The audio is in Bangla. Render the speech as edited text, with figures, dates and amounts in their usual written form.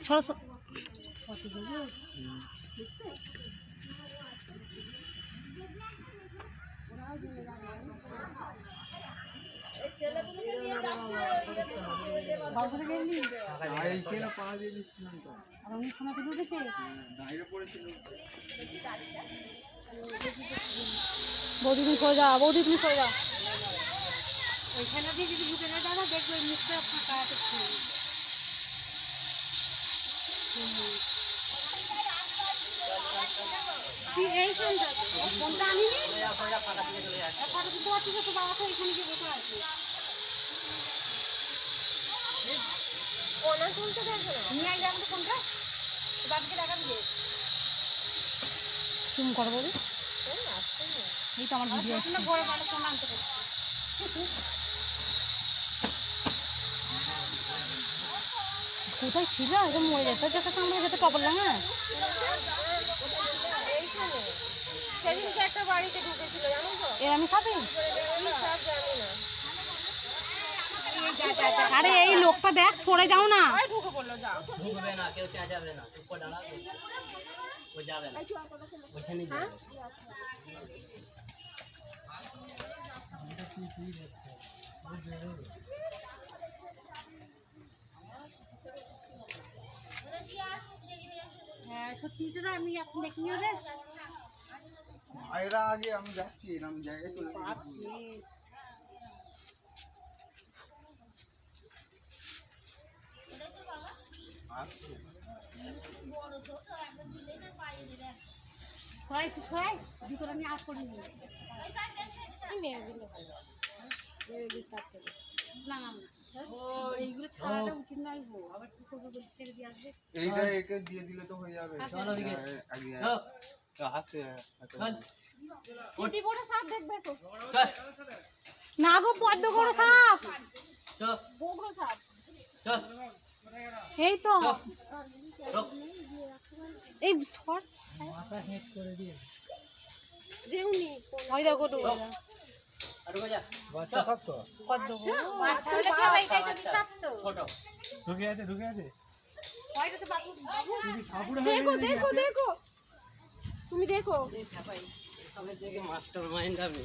সরো সরো। বৌদি তুমি সরে যাও, বৌদি তুমি সরে যাও। ওইখানে দিয়ে যদি ঢুকে না দাদা দেখবে মুখটা ফাঁকা আছে। এই ফোনটা আনি তো বাবা তো এখানে গিয়ে বসে আছে। নিয়ে আসবে আমাদের ফোনটা, বাবাকে দেখা দিয়ে তুমি করো বলি। এই তো আমার ভিডিও বড় বড় ফোন আনতে পারি। কোথায় ছিল একদম মরে যেত চোখের সামনে যেতে কপাল না। সেদিনকে একটা বাড়িতে ঢুকেছিল জানো তো, এর আমি সাথে আরে এই লোকটা দেখ সরে যাও না। ঢুকে পড়লো, যাও ঢুকবে না, কেউ চেঁচাবে না, চুপ করে দাঁড়াবে, ও যাবে না ওইখানে যাবে। হ্যাঁ সত্যি তো আমি এখন দেখিনি ওদের এরা আগে আমি যাচ্ছি এরকম জায়গায় চলে সবাই সবাই জুতোটা নিয়ে আস করে নিয়ে না এইগুলো ছাড়াটা উচিত নয় গো, আবার কি করবো বলছি ছেড়ে দিয়ে আসবে। এইটা একে দিয়ে দিলে তো হয়ে যাবে। হাতে বড় সাপ দেখবে না গো, বড্ড বড় সাপ, বড় সাপ। এই তো এই শর্ট মাথা হেড করে দিয়ে যেউনি ওই দেখো তো বাচ্চা সব তো কত বাচ্চা হলে কি হবে, এটাই তো বিশাপ তো ছোট ঢুকে আছে ওইটাতে বাবু দেখো দেখো দেখো তুমি দেখো এই ভাই সবের থেকে মাস্টার মাইন্ড আমি